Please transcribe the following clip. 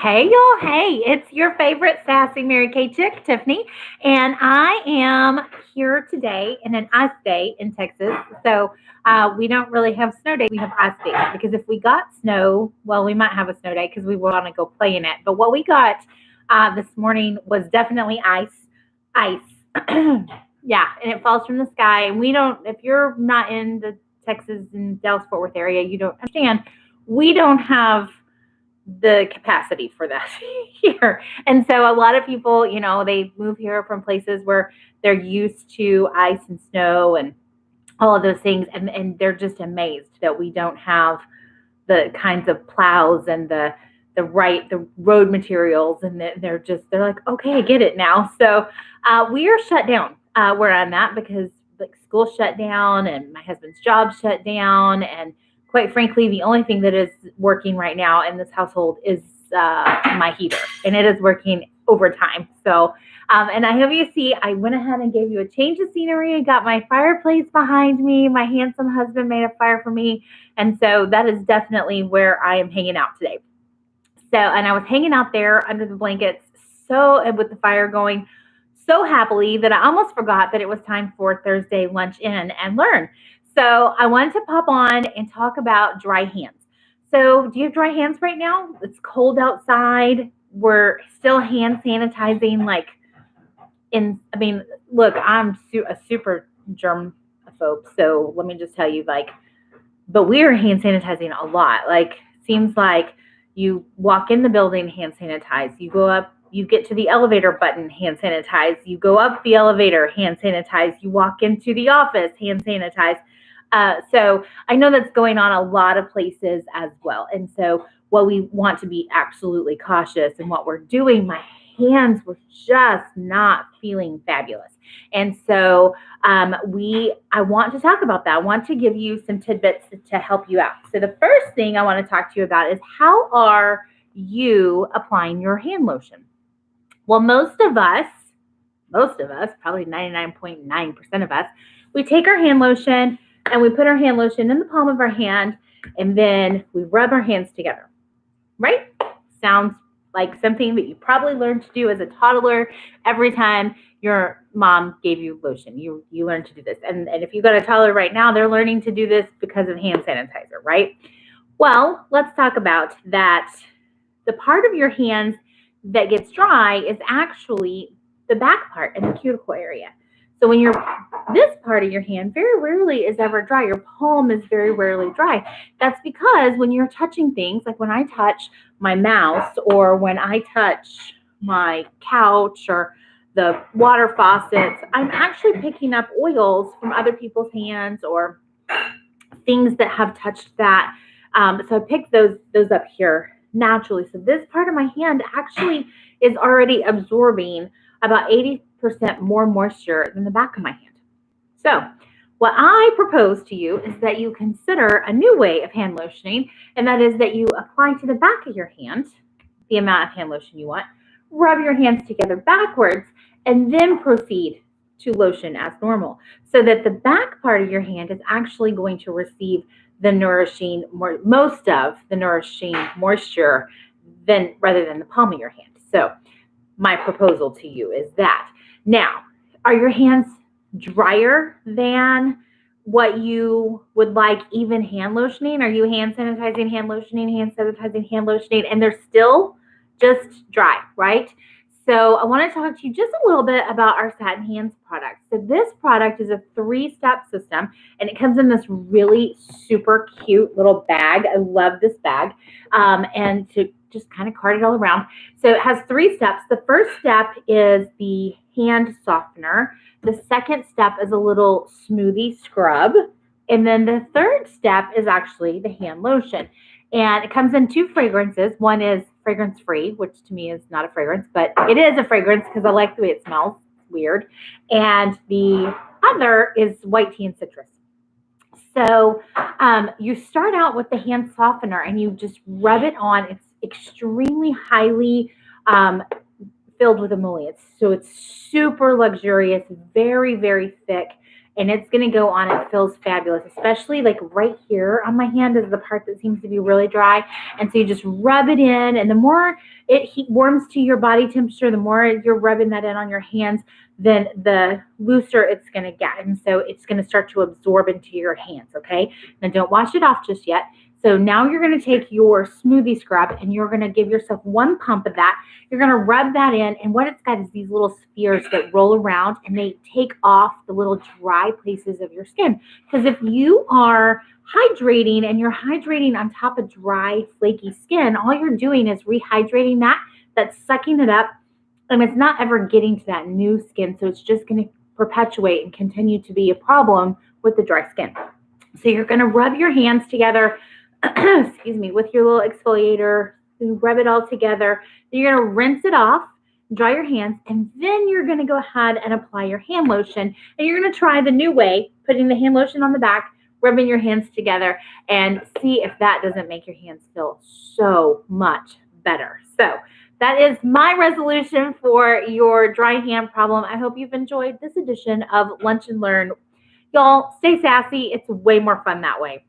Hey, y'all. Hey, it's your favorite sassy Mary Kay chick, Tiffany. And I am here today in an ice day in Texas. So we don't really have snow days. We have ice days because if we got snow, well, we might have a snow day because we want to go play in it. But what we got this morning was definitely ice. Ice. Yeah. And it falls from the sky. And we don't, if you're not in the Texas and Dallas Fort Worth area, you don't understand. We don't have the capacity for that here. And so a lot of people, they move here from places where they're used to ice and snow and all of those things. And they're just amazed that we don't have the kinds of plows and the road materials. And they're like, okay, I get it now. So we are shut down where I'm at because like school shut down and my husband's job shut down, and quite frankly, the only thing that is working right now in this household is my heater, and it is working overtime. And I have you see, I went ahead and gave you a change of scenery and got my fireplace behind me. My handsome husband made a fire for me, and so that is definitely where I am hanging out today. And I was hanging out there under the blankets, and with the fire going so happily that I almost forgot that it was time for Thursday lunch in and learn. So I wanted to pop on and talk about dry hands. So do you have dry hands right now? It's cold outside. We're still hand sanitizing, like I mean, look, I'm a super germaphobe. So let me just tell you, but we are hand sanitizing a lot. Like, seems like you walk in the building, hand sanitize. You go up, you get to the elevator button, hand sanitize. You go up the elevator, hand sanitize. You walk into the office, hand sanitize. So I know that's going on a lot of places as well. And so while we want to be absolutely cautious in what we're doing, my hands were just not feeling fabulous. And so I want to talk about that. I want to give you some tidbits to help you out. So the first thing I want to talk to you about is, how are you applying your hand lotion? Well, most of us, probably 99.9% of us, we take our hand lotion and we put our hand lotion in the palm of our hand, and then we rub our hands together, right? Sounds like something that you probably learned to do as a toddler. Every time your mom gave you lotion, you learned to do this. And if you've got a toddler right now, they're learning to do this because of hand sanitizer, right? Well, let's talk about that. The part of your hands that gets dry is actually the back part and the cuticle area. So when this part of your hand very rarely is ever dry. Your palm is very rarely dry. That's because when you're touching things, like when I touch my mouse or when I touch my couch or the water faucets, I'm actually picking up oils from other people's hands or things that have touched that. So I pick those up here naturally. So this part of my hand actually is already absorbing about 80% more moisture than the back of my hand. So what I propose to you is that you consider a new way of hand lotioning, and that is that you apply to the back of your hand the amount of hand lotion you want, rub your hands together backwards, and then proceed to lotion as normal, so that the back part of your hand is actually going to receive most of the nourishing moisture rather than the palm of your hand. So my proposal to you is that. Now, are your hands drier than what you would like even hand lotioning? Are you hand sanitizing, hand lotioning, and they're still just dry, right? So I want to talk to you just a little bit about our Satin Hands product. So this product is a 3-step system, and it comes in this really super cute little bag. I love this bag. And to just kind of cart it all around. So it has 3 steps. The first step is the hand softener. The second step is a little smoothie scrub. And then the third step is actually the hand lotion. And it comes in 2 fragrances. One is fragrance-free, which to me is not a fragrance, but it is a fragrance because I like the way it smells. It's weird. And the other is white tea and citrus. So you start out with the hand softener and you just rub it on. It's extremely highly filled with emollient. So it's super luxurious, very, very thick. and it's going to go on. It feels fabulous, especially like right here on my hand is the part that seems to be really dry. And so you just rub it in, and the more it warms to your body temperature, the more you're rubbing that in on your hands, then the looser it's going to get. And so it's going to start to absorb into your hands, okay? Now don't wash it off just yet. So now you're going to take your smoothie scrub and you're going to give yourself one pump of that. You're going to rub that in, and what it's got is these little spheres that roll around and they take off the little dry places of your skin. Because if you are hydrating and you're hydrating on top of dry, flaky skin, all you're doing is rehydrating that's sucking it up, and it's not ever getting to that new skin. So it's just going to perpetuate and continue to be a problem with the dry skin. So you're going to rub your hands together, excuse me, with your little exfoliator. You rub it all together. Then you're going to rinse it off, dry your hands, and then you're going to go ahead and apply your hand lotion. And you're going to try the new way, putting the hand lotion on the back, rubbing your hands together, and see if that doesn't make your hands feel so much better. So that is my resolution for your dry hand problem. I hope you've enjoyed this edition of Lunch and Learn. Y'all, stay sassy. It's way more fun that way.